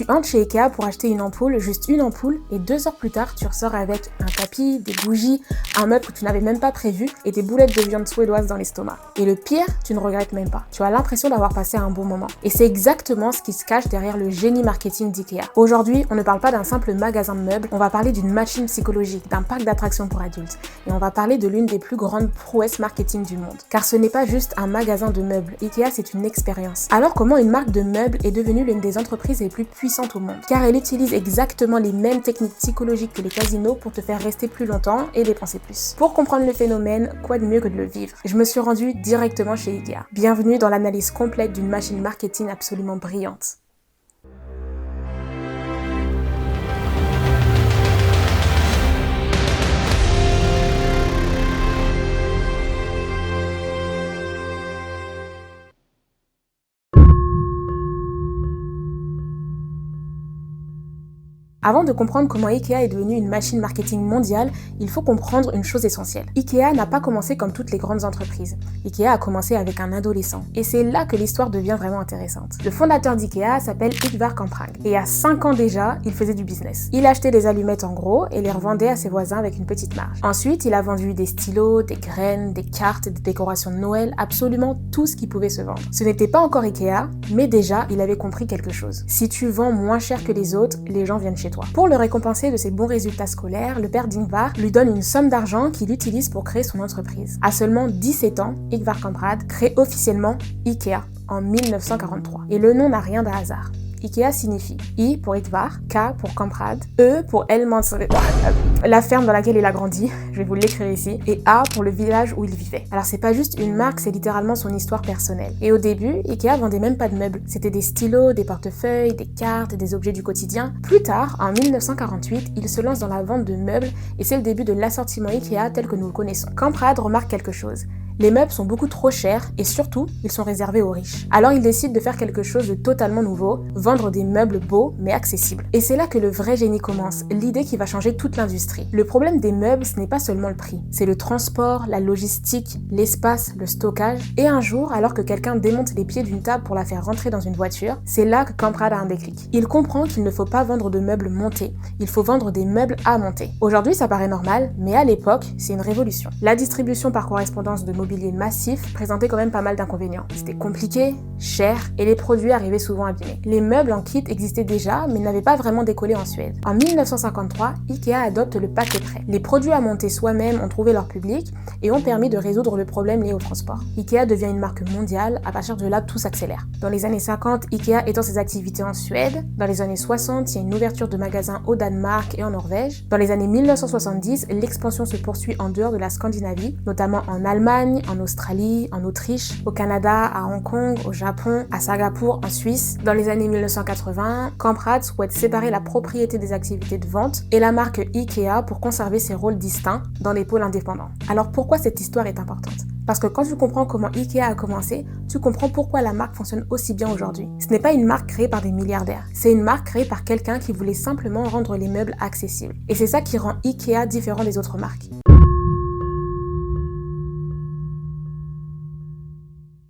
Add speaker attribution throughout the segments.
Speaker 1: Tu entres chez Ikea pour acheter une ampoule, juste une ampoule, et 2 heures plus tard, tu ressors avec un tapis, des bougies, un meuble que tu n'avais même pas prévu et des boulettes de viande suédoise dans l'estomac. Et le pire, tu ne regrettes même pas. Tu as l'impression d'avoir passé un bon moment. Et c'est exactement ce qui se cache derrière le génie marketing d'Ikea. Aujourd'hui, on ne parle pas d'un simple magasin de meubles, on va parler d'une machine psychologique, d'un parc d'attractions pour adultes. Et on va parler de l'une des plus grandes prouesses marketing du monde. Car ce n'est pas juste un magasin de meubles, Ikea c'est une expérience. Alors comment une marque de meubles est devenue l'une des entreprises les plus puissantes au monde? Car elle utilise exactement les mêmes techniques psychologiques que les casinos pour te faire rester plus longtemps et dépenser plus. Pour comprendre le phénomène, quoi de mieux que de le vivre? Je me suis rendue directement chez Ikea. Bienvenue dans l'analyse complète d'une machine marketing absolument brillante. Avant de comprendre comment Ikea est devenue une machine marketing mondiale, il faut comprendre une chose essentielle. Ikea n'a pas commencé comme toutes les grandes entreprises. Ikea a commencé avec un adolescent. Et c'est là que l'histoire devient vraiment intéressante. Le fondateur d'Ikea s'appelle Ingvar Kamprad. Et à 5 ans déjà, il faisait du business. Il achetait des allumettes en gros et les revendait à ses voisins avec une petite marge. Ensuite, il a vendu des stylos, des graines, des cartes, des décorations de Noël, absolument tout ce qui pouvait se vendre. Ce n'était pas encore Ikea, mais déjà, il avait compris quelque chose. Si tu vends moins cher que les autres, les gens viennent chez toi. Pour le récompenser de ses bons résultats scolaires, le père d'Ingvar lui donne une somme d'argent qu'il utilise pour créer son entreprise. À seulement 17 ans, Ingvar Kamprad crée officiellement Ikea en 1943. Et le nom n'a rien de hasard. Ikea signifie I pour Ingvar, K pour Kamprad, E pour la ferme dans laquelle il a grandi, je vais vous l'écrire ici, et A pour le village où il vivait. Alors c'est pas juste une marque, c'est littéralement son histoire personnelle. Et au début, Ikea vendait même pas de meubles, c'était des stylos, des portefeuilles, des cartes, des objets du quotidien. Plus tard, en 1948, il se lance dans la vente de meubles et c'est le début de l'assortiment Ikea tel que nous le connaissons. Kamprad remarque quelque chose. Les meubles sont beaucoup trop chers et surtout, ils sont réservés aux riches. Alors il décide de faire quelque chose de totalement nouveau, vendre des meubles beaux mais accessibles. Et c'est là que le vrai génie commence, l'idée qui va changer toute l'industrie. Le problème des meubles, ce n'est pas seulement le prix, c'est le transport, la logistique, l'espace, le stockage. Et un jour, alors que quelqu'un démonte les pieds d'une table pour la faire rentrer dans une voiture, c'est là que Kamprad a un déclic. Il comprend qu'il ne faut pas vendre de meubles montés, il faut vendre des meubles à monter. Aujourd'hui, ça paraît normal, mais à l'époque, c'est une révolution. La distribution par correspondance de mobilier massif présentait quand même pas mal d'inconvénients. C'était compliqué, cher et les produits arrivaient souvent abîmés. Les meubles en kit existaient déjà mais n'avaient pas vraiment décollé en Suède. En 1953, Ikea adopte le paquet prêt. Les produits à monter soi-même ont trouvé leur public et ont permis de résoudre le problème lié au transport. Ikea devient une marque mondiale, à partir de là tout s'accélère. Dans les années 50, Ikea étend ses activités en Suède. Dans les années 60, il y a une ouverture de magasins au Danemark et en Norvège. Dans les années 1970, l'expansion se poursuit en dehors de la Scandinavie, notamment en Allemagne, en Australie, en Autriche, au Canada, à Hong Kong, au Japon, à Singapour, en Suisse. Dans les années 1980, Kamprad souhaite séparer la propriété des activités de vente et la marque Ikea pour conserver ses rôles distincts dans les pôles indépendants. Alors pourquoi cette histoire est importante ? Parce que quand tu comprends comment Ikea a commencé, tu comprends pourquoi la marque fonctionne aussi bien aujourd'hui. Ce n'est pas une marque créée par des milliardaires, c'est une marque créée par quelqu'un qui voulait simplement rendre les meubles accessibles. Et c'est ça qui rend Ikea différent des autres marques.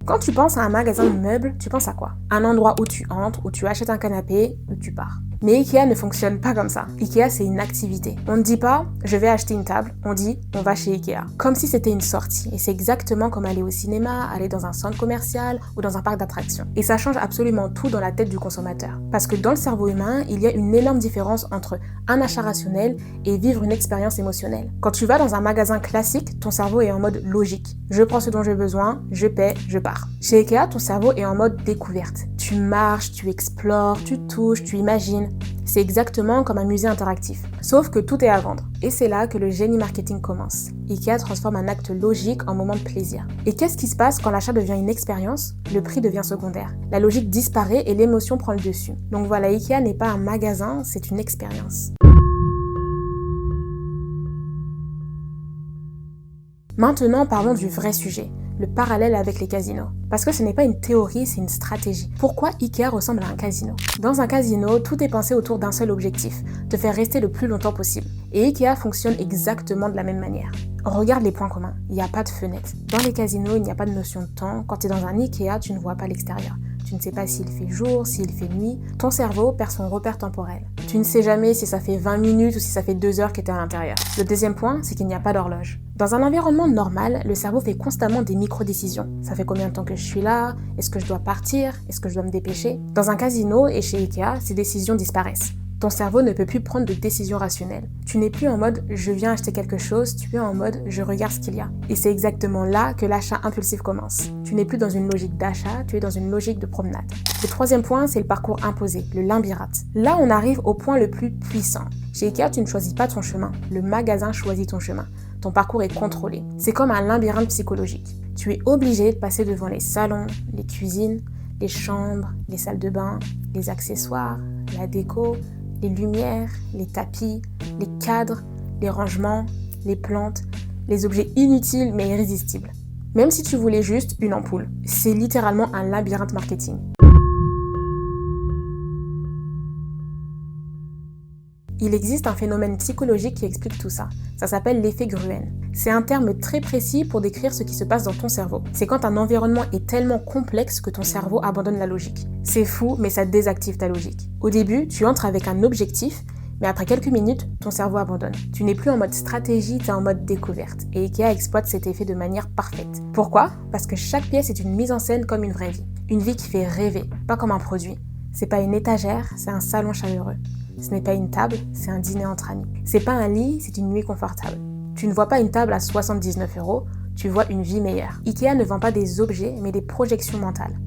Speaker 1: Quand tu penses à un magasin de meubles, tu penses à quoi? Un endroit où tu entres, où tu achètes un canapé, où tu pars. Mais Ikea ne fonctionne pas comme ça. Ikea, c'est une activité. On ne dit pas « je vais acheter une table », on dit « on va chez Ikea ». Comme si c'était une sortie. Et c'est exactement comme aller au cinéma, aller dans un centre commercial ou dans un parc d'attractions. Et ça change absolument tout dans la tête du consommateur. Parce que dans le cerveau humain, il y a une énorme différence entre un achat rationnel et vivre une expérience émotionnelle. Quand tu vas dans un magasin classique, ton cerveau est en mode logique. Je prends ce dont j'ai besoin, je paie, je pars. Chez Ikea, ton cerveau est en mode découverte. Tu marches, tu explores, tu touches, tu imagines. C'est exactement comme un musée interactif. Sauf que tout est à vendre. Et c'est là que le génie marketing commence. Ikea transforme un acte logique en moment de plaisir. Et qu'est-ce qui se passe quand l'achat devient une expérience? Le prix devient secondaire. La logique disparaît et l'émotion prend le dessus. Donc voilà, Ikea n'est pas un magasin, c'est une expérience. Maintenant, parlons du vrai sujet, le parallèle avec les casinos. Parce que ce n'est pas une théorie, c'est une stratégie. Pourquoi Ikea ressemble à un casino? Dans un casino, tout est pensé autour d'un seul objectif, te faire rester le plus longtemps possible. Et Ikea fonctionne exactement de la même manière. Regarde les points communs, il n'y a pas de fenêtre. Dans les casinos, il n'y a pas de notion de temps. Quand tu es dans un Ikea, tu ne vois pas l'extérieur. Tu ne sais pas s'il fait jour, s'il fait nuit. Ton cerveau perd son repère temporel. Tu ne sais jamais si ça fait 20 minutes ou si ça fait 2 heures que tu es à l'intérieur. Le deuxième point, c'est qu'il n'y a pas d'horloge. Dans un environnement normal, le cerveau fait constamment des micro-décisions. Ça fait combien de temps que je suis là? Est-ce que je dois partir? Est-ce que je dois me dépêcher? Dans un casino et chez Ikea, ces décisions disparaissent. Ton cerveau ne peut plus prendre de décisions rationnelles. Tu n'es plus en mode « je viens acheter quelque chose », tu es en mode « je regarde ce qu'il y a ». Et c'est exactement là que l'achat impulsif commence. Tu n'es plus dans une logique d'achat, tu es dans une logique de promenade. Le troisième point, c'est le parcours imposé, le labyrinthe. Là, on arrive au point le plus puissant. Chez Ikea, tu ne choisis pas ton chemin. Le magasin choisit ton chemin. Ton parcours est contrôlé. C'est comme un labyrinthe psychologique. Tu es obligé de passer devant les salons, les cuisines, les chambres, les salles de bain, les accessoires, la déco, les lumières, les tapis, les cadres, les rangements, les plantes, les objets inutiles mais irrésistibles. Même si tu voulais juste une ampoule, c'est littéralement un labyrinthe marketing. Il existe un phénomène psychologique qui explique tout ça. Ça s'appelle l'effet Gruen. C'est un terme très précis pour décrire ce qui se passe dans ton cerveau. C'est quand un environnement est tellement complexe que ton cerveau abandonne la logique. C'est fou, mais ça désactive ta logique. Au début, tu entres avec un objectif, mais après quelques minutes, ton cerveau abandonne. Tu n'es plus en mode stratégie, tu es en mode découverte. Et Ikea exploite cet effet de manière parfaite. Pourquoi? Parce que chaque pièce est une mise en scène comme une vraie vie. Une vie qui fait rêver, pas comme un produit. C'est pas une étagère, c'est un salon chaleureux. Ce n'est pas une table, c'est un dîner entre amis. C'est pas un lit, c'est une nuit confortable. Tu ne vois pas une table à 79 €, tu vois une vie meilleure. Ikea ne vend pas des objets, mais des projections mentales.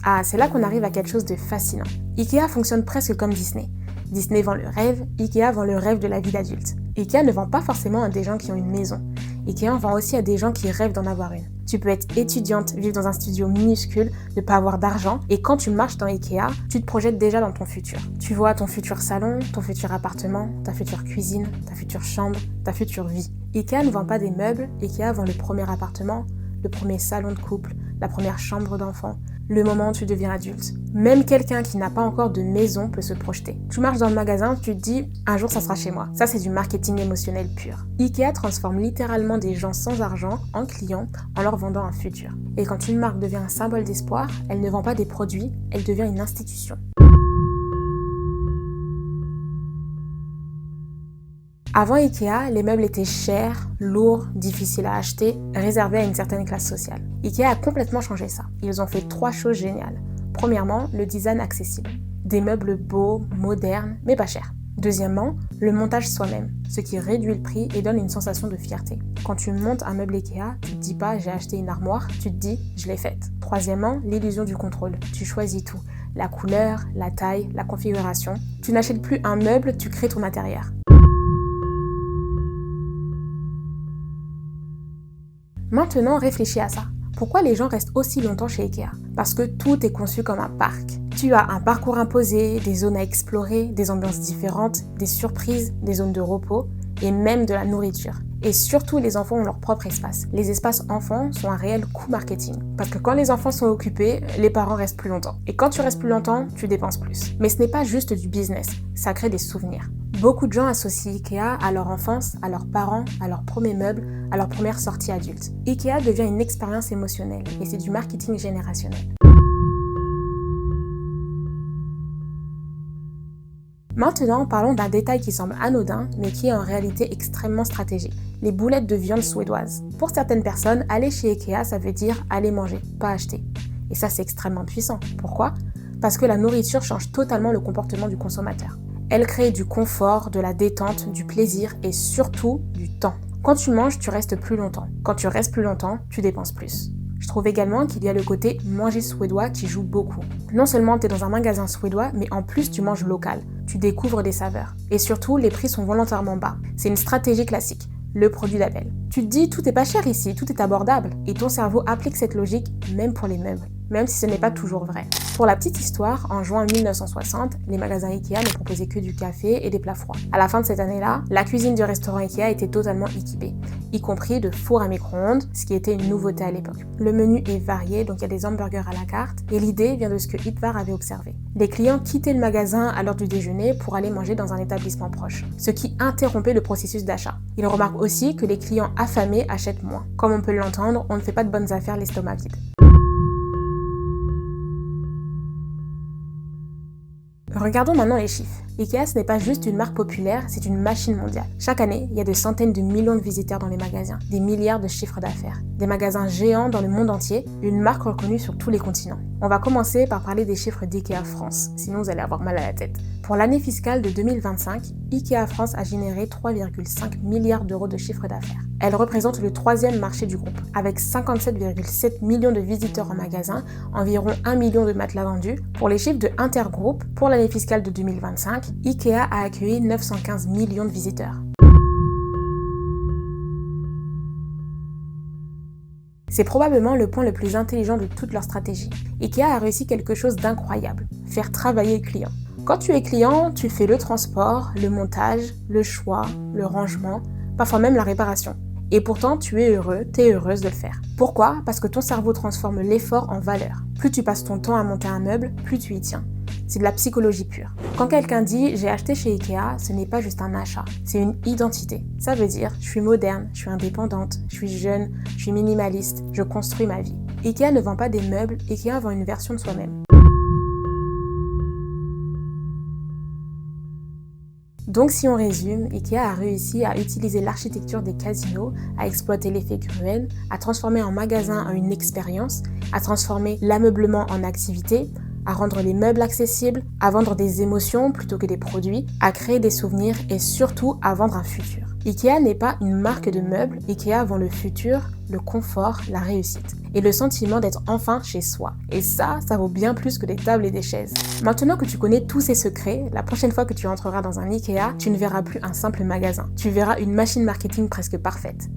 Speaker 1: Ah, c'est là qu'on arrive à quelque chose de fascinant. Ikea fonctionne presque comme Disney. Disney vend le rêve, Ikea vend le rêve de la vie d'adulte. Ikea ne vend pas forcément à des gens qui ont une maison. Ikea en vend aussi à des gens qui rêvent d'en avoir une. Tu peux être étudiante, vivre dans un studio minuscule, ne pas avoir d'argent, et quand tu marches dans Ikea, tu te projettes déjà dans ton futur. Tu vois ton futur salon, ton futur appartement, ta future cuisine, ta future chambre, ta future vie. Ikea ne vend pas des meubles, Ikea vend le premier appartement, le premier salon de couple, la première chambre d'enfant, le moment où tu deviens adulte. Même quelqu'un qui n'a pas encore de maison peut se projeter. Tu marches dans le magasin, tu te dis « un jour ça sera chez moi ». Ça c'est du marketing émotionnel pur. Ikea transforme littéralement des gens sans argent en clients en leur vendant un futur. Et quand une marque devient un symbole d'espoir, elle ne vend pas des produits, elle devient une institution. Avant Ikea, les meubles étaient chers, lourds, difficiles à acheter, réservés à une certaine classe sociale. Ikea a complètement changé ça. Ils ont fait 3 choses géniales. Premièrement, le design accessible. Des meubles beaux, modernes, mais pas chers. Deuxièmement, le montage soi-même, ce qui réduit le prix et donne une sensation de fierté. Quand tu montes un meuble Ikea, tu te dis pas « j'ai acheté une armoire », tu te dis « je l'ai faite ». Troisièmement, l'illusion du contrôle. Tu choisis tout. La couleur, la taille, la configuration. Tu n'achètes plus un meuble, tu crées ton intérieur. Maintenant, réfléchis à ça. Pourquoi les gens restent aussi longtemps chez Ikea? Parce que tout est conçu comme un parc. Tu as un parcours imposé, des zones à explorer, des ambiances différentes, des surprises, des zones de repos et même de la nourriture. Et surtout, les enfants ont leur propre espace. Les espaces enfants sont un réel coût marketing. Parce que quand les enfants sont occupés, les parents restent plus longtemps. Et quand tu restes plus longtemps, tu dépenses plus. Mais ce n'est pas juste du business, ça crée des souvenirs. Beaucoup de gens associent Ikea à leur enfance, à leurs parents, à leur premier meuble, à leur première sortie adulte. Ikea devient une expérience émotionnelle et c'est du marketing générationnel. Maintenant, parlons d'un détail qui semble anodin, mais qui est en réalité extrêmement stratégique. Les boulettes de viande suédoises. Pour certaines personnes, aller chez Ikea, ça veut dire aller manger, pas acheter. Et ça, c'est extrêmement puissant. Pourquoi? Parce que la nourriture change totalement le comportement du consommateur. Elle crée du confort, de la détente, du plaisir et surtout du temps. Quand tu manges, tu restes plus longtemps. Quand tu restes plus longtemps, tu dépenses plus. Je trouve également qu'il y a le côté manger suédois qui joue beaucoup. Non seulement tu es dans un magasin suédois, mais en plus tu manges local. Tu découvres des saveurs. Et surtout, les prix sont volontairement bas. C'est une stratégie classique, le produit d'appel. Tu te dis, tout est pas cher ici, tout est abordable. Et ton cerveau applique cette logique même pour les meubles, même si ce n'est pas toujours vrai. Pour la petite histoire, en juin 1960, les magasins Ikea ne proposaient que du café et des plats froids. À la fin de cette année-là, la cuisine du restaurant Ikea était totalement équipée, y compris de fours à micro-ondes, ce qui était une nouveauté à l'époque. Le menu est varié, donc il y a des hamburgers à la carte, et l'idée vient de ce que Hitvar avait observé. Les clients quittaient le magasin à l'heure du déjeuner pour aller manger dans un établissement proche, ce qui interrompait le processus d'achat. Il remarque aussi que les clients affamés achètent moins. Comme on peut l'entendre, on ne fait pas de bonnes affaires l'estomac vide. Regardons maintenant les chiffres. IKEA, ce n'est pas juste une marque populaire, c'est une machine mondiale. Chaque année, il y a des centaines de millions de visiteurs dans les magasins, des milliards de chiffres d'affaires, des magasins géants dans le monde entier, une marque reconnue sur tous les continents. On va commencer par parler des chiffres d'IKEA France, sinon vous allez avoir mal à la tête. Pour l'année fiscale de 2025, IKEA France a généré 3,5 milliards d'euros de chiffre d'affaires. Elle représente le 3e marché du groupe, avec 57,7 millions de visiteurs en magasin, environ 1 million de matelas vendus. Pour les chiffres de Intergroupe, pour l'année fiscale de 2025, IKEA a accueilli 915 millions de visiteurs. C'est probablement le point le plus intelligent de toute leur stratégie. IKEA a réussi quelque chose d'incroyable, faire travailler le client. Quand tu es client, tu fais le transport, le montage, le choix, le rangement, parfois même la réparation. Et pourtant, tu es heureux, tu es heureuse de le faire. Pourquoi ? Parce que ton cerveau transforme l'effort en valeur. Plus tu passes ton temps à monter un meuble, plus tu y tiens. C'est de la psychologie pure. Quand quelqu'un dit « j'ai acheté chez IKEA », ce n'est pas juste un achat, c'est une identité. Ça veut dire « je suis moderne, je suis indépendante, je suis jeune, je suis minimaliste, je construis ma vie ». IKEA ne vend pas des meubles, IKEA vend une version de soi-même. Donc si on résume, IKEA a réussi à utiliser l'architecture des casinos, à exploiter l'effet Gruen, à transformer un magasin en une expérience, à transformer l'ameublement en activité, à rendre les meubles accessibles, à vendre des émotions plutôt que des produits, à créer des souvenirs et surtout à vendre un futur. IKEA n'est pas une marque de meubles, IKEA vend le futur, le confort, la réussite et le sentiment d'être enfin chez soi. Et ça vaut bien plus que des tables et des chaises. Maintenant que tu connais tous ces secrets, la prochaine fois que tu entreras dans un IKEA, tu ne verras plus un simple magasin. Tu verras une machine marketing presque parfaite.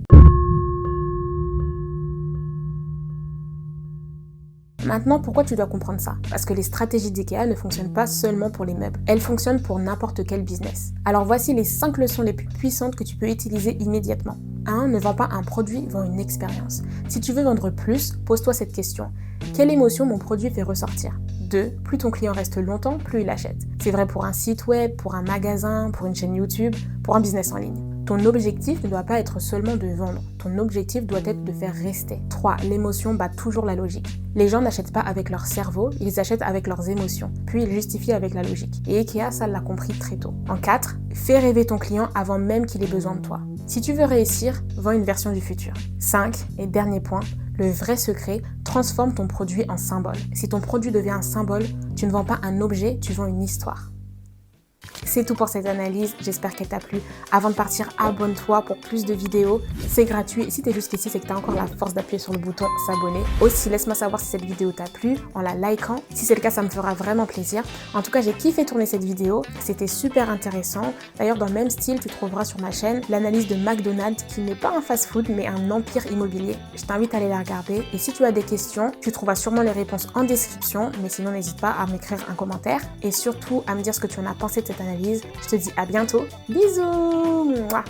Speaker 1: Maintenant, pourquoi tu dois comprendre ça ? Parce que les stratégies d'IKEA ne fonctionnent pas seulement pour les meubles. Elles fonctionnent pour n'importe quel business. Alors voici les 5 leçons les plus puissantes que tu peux utiliser immédiatement. 1. Ne vends pas un produit, vends une expérience. Si tu veux vendre plus, pose-toi cette question. Quelle émotion mon produit fait ressortir ? 2. Plus ton client reste longtemps, plus il achète. C'est vrai pour un site web, pour un magasin, pour une chaîne YouTube, pour un business en ligne. Ton objectif ne doit pas être seulement de vendre. Ton objectif doit être de faire rester. 3. L'émotion bat toujours la logique. Les gens n'achètent pas avec leur cerveau, ils achètent avec leurs émotions. Puis ils justifient avec la logique. Et IKEA, ça l'a compris très tôt. En 4. Fais rêver ton client avant même qu'il ait besoin de toi. Si tu veux réussir, vends une version du futur. 5. Et dernier point, le vrai secret, transforme ton produit en symbole. Si ton produit devient un symbole, tu ne vends pas un objet, tu vends une histoire. C'est tout pour cette analyse, j'espère qu'elle t'a plu. Avant de partir, abonne-toi pour plus de vidéos, c'est gratuit. Et si t'es jusqu'ici, c'est que t'as encore la force d'appuyer sur le bouton s'abonner. Aussi, laisse-moi savoir si cette vidéo t'a plu en la likant. Si c'est le cas, ça me fera vraiment plaisir. En tout cas, j'ai kiffé tourner cette vidéo, c'était super intéressant. D'ailleurs, dans le même style, tu trouveras sur ma chaîne l'analyse de McDonald's, qui n'est pas un fast-food, mais un empire immobilier. Je t'invite à aller la regarder. Et si tu as des questions, tu trouveras sûrement les réponses en description, mais sinon, n'hésite pas à m'écrire un commentaire. Et surtout, à me dire ce que tu en as pensé de cette analyse. Je te dis à bientôt. Bisous. Mouah.